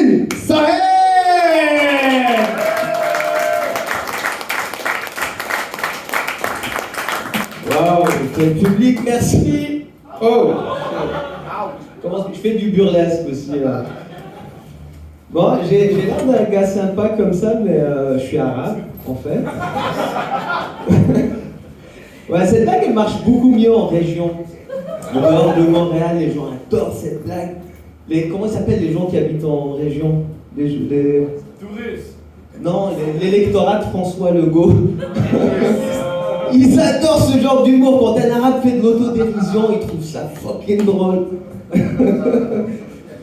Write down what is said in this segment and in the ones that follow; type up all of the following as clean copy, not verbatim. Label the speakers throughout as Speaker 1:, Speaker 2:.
Speaker 1: Kevin Saher. Waouh, le public, merci. Oh, comment je fais du burlesque aussi là. Bon, j'ai l'air d'un gars sympa comme ça, mais je suis arabe en fait. Ouais, cette blague elle marche beaucoup mieux en région. En dehors de Montréal, les gens adorent cette blague. Comment ils s'appellent les gens qui habitent en région? Les
Speaker 2: touristes.
Speaker 1: Non, l'électorat de François Legault. Ils adorent ce genre d'humour. Quand un arabe fait de l'autodérision, ils trouvent ça fucking drôle.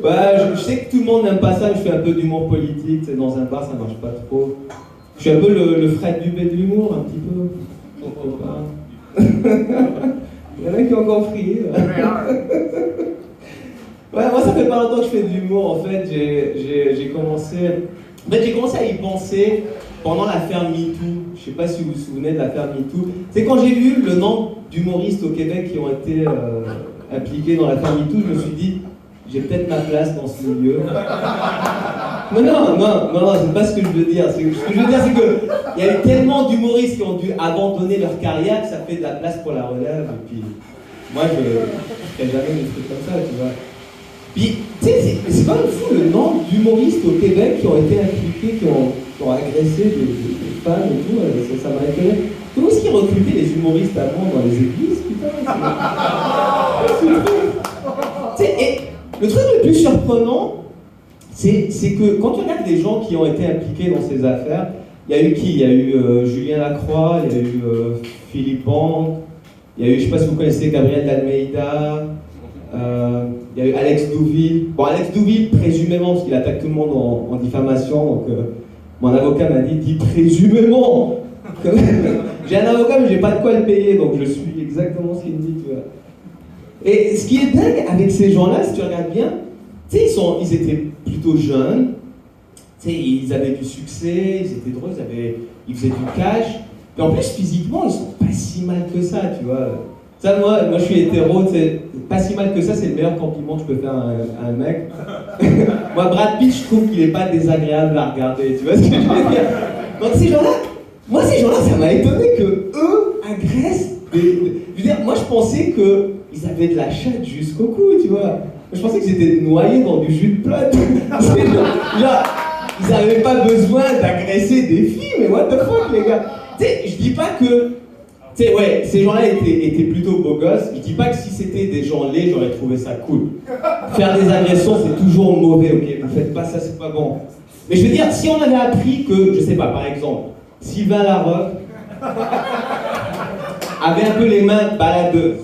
Speaker 1: Ouais, je sais que tout le monde n'aime pas ça, je fais un peu d'humour politique. C'est dans un bar, ça marche pas trop. Je suis un peu le Fred Dubé de l'humour, un petit peu. Il y en a qui ont encore frié. Ouais, moi ça fait pas longtemps que je fais de l'humour. En fait, j'ai commencé à y penser pendant l'affaire MeToo. Je sais pas si vous vous souvenez de l'affaire MeToo. C'est quand j'ai vu le nombre d'humoristes au Québec qui ont été impliqués dans l'affaire MeToo, je me suis dit, j'ai peut-être ma place dans ce milieu. Non, c'est pas ce que je veux dire. Ce que je veux dire, c'est qu'il y a eu tellement d'humoristes qui ont dû abandonner leur carrière que ça fait de la place pour la relève. Et puis, moi, je ferais jamais des trucs comme ça, tu vois. Puis, tu sais, c'est quand même fou le nombre d'humoristes au Québec qui ont été impliqués, qui ont agressé des femmes et tout. Ça m'a étonné. Comment est-ce qu'ils recrutaient les humoristes avant dans les églises, putain? Et le truc le plus surprenant, c'est que quand tu regardes les gens qui ont été impliqués dans ces affaires, il y a eu qui? Il y a eu Julien Lacroix, il y a eu Philippe Bang, il y a eu, je ne sais pas si vous connaissez, Gabriel d'Almeida, il y a eu Alex Douville. Bon, Alex Douville, présumément, parce qu'il attaque tout le monde en diffamation, donc mon avocat m'a dit présumément. J'ai un avocat, mais j'ai pas de quoi le payer, donc je suis exactement ce qu'il me dit, tu vois. Et ce qui est dingue avec ces gens-là, si tu regardes bien, tu sais, ils étaient plutôt jeunes, tu sais, ils avaient du succès, ils étaient drôles, ils faisaient du cash, et en plus, physiquement, ils sont pas si mal que ça, tu vois. Ça, moi je suis hétéro, tu sais, pas si mal que ça, c'est le meilleur compliment que je peux faire à un mec. Moi, Brad Pitt, je trouve qu'il est pas désagréable à regarder, tu vois ce que je veux dire. Donc ces gens-là, ça m'a étonné que eux agressent des... Je veux dire, moi, je pensais qu'ils avaient de la chatte jusqu'au cou, tu vois. Je pensais qu'ils étaient noyés dans du jus de plot. Genre, ils n'avaient pas besoin d'agresser des filles, mais what the fuck, les gars. Tu sais, je dis pas que... Tu sais, ouais, ces gens-là étaient plutôt beaux gosses. Je dis pas que si c'était des gens laids, j'aurais trouvé ça cool. Faire des agressions, c'est toujours mauvais, ok? Vous faites pas ça, c'est pas bon. Mais je veux dire, si on avait appris que, je sais pas, par exemple, Sylvain Larocque avait un peu les mains baladeuses.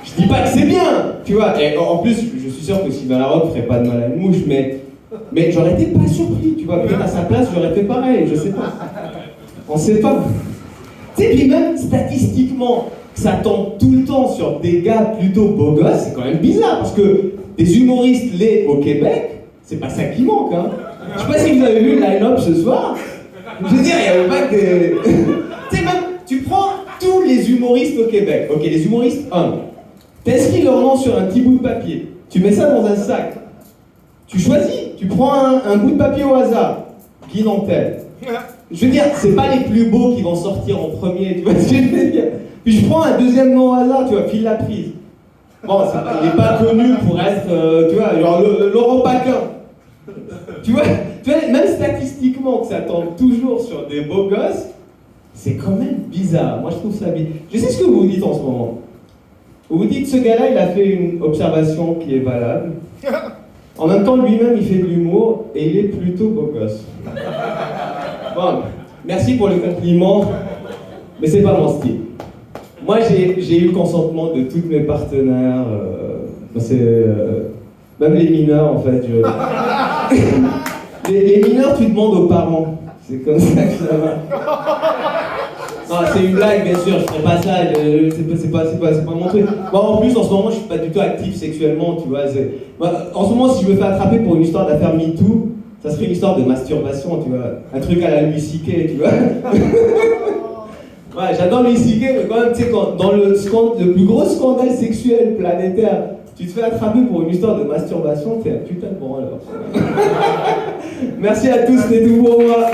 Speaker 1: Je dis pas que c'est bien, tu vois. Et en plus, je suis sûr que Sylvain Larocque ferait pas de mal à une mouche, mais j'aurais été pas surpris, tu vois. Peut-être à sa place, j'aurais fait pareil, je sais pas. On sait pas. Tu sais, puis même statistiquement, que ça tombe tout le temps sur des gars plutôt beaux gosses, c'est quand même bizarre, parce que des humoristes laids au Québec, c'est pas ça qui manque, hein. Je sais pas si vous avez vu le line-up ce soir. Je veux dire, il y avait pas que des... Tu sais, même, tu prends tous les humoristes au Québec, ok, les humoristes hommes, t'inscris leur nom sur un petit bout de papier, tu mets ça dans un sac, tu choisis, tu prends un bout de papier au hasard, Guy Nantel. Je veux dire, c'est pas les plus beaux qui vont sortir en premier, tu vois ce que je veux dire. Puis je prends un deuxième nom au hasard, tu vois, Phil Laprise. Bon, il n'est pas connu pour être, tu vois, genre Laurent Paquin. Tu vois, même statistiquement que ça tombe toujours sur des beaux gosses, c'est quand même bizarre. Moi, je trouve ça bizarre. Je sais ce que vous vous dites en ce moment. Vous vous dites, ce gars-là, il a fait une observation qui est valable. En même temps, lui-même, il fait de l'humour et il est plutôt beau gosse. Bon, merci pour le compliment, mais c'est pas mon style. Moi, j'ai eu le consentement de tous mes partenaires. Même les mineurs, en fait. Les mineurs, tu demandes aux parents. C'est comme ça que ça va. Non, c'est une blague, bien sûr, je ferai pas ça, c'est pas mon truc. Moi, en plus, en ce moment, je suis pas du tout actif sexuellement, tu vois. En ce moment, si je me fais attraper pour une histoire d'affaire MeToo, ça serait une histoire de masturbation, tu vois. Un truc à la Louis C.K., tu vois. Ouais, j'adore Louis C.K., mais quand même, tu sais, dans le plus gros scandale sexuel planétaire, tu te fais attraper pour une histoire de masturbation, t'es un putain de branleur. Merci à tous, c'était tout pour moi.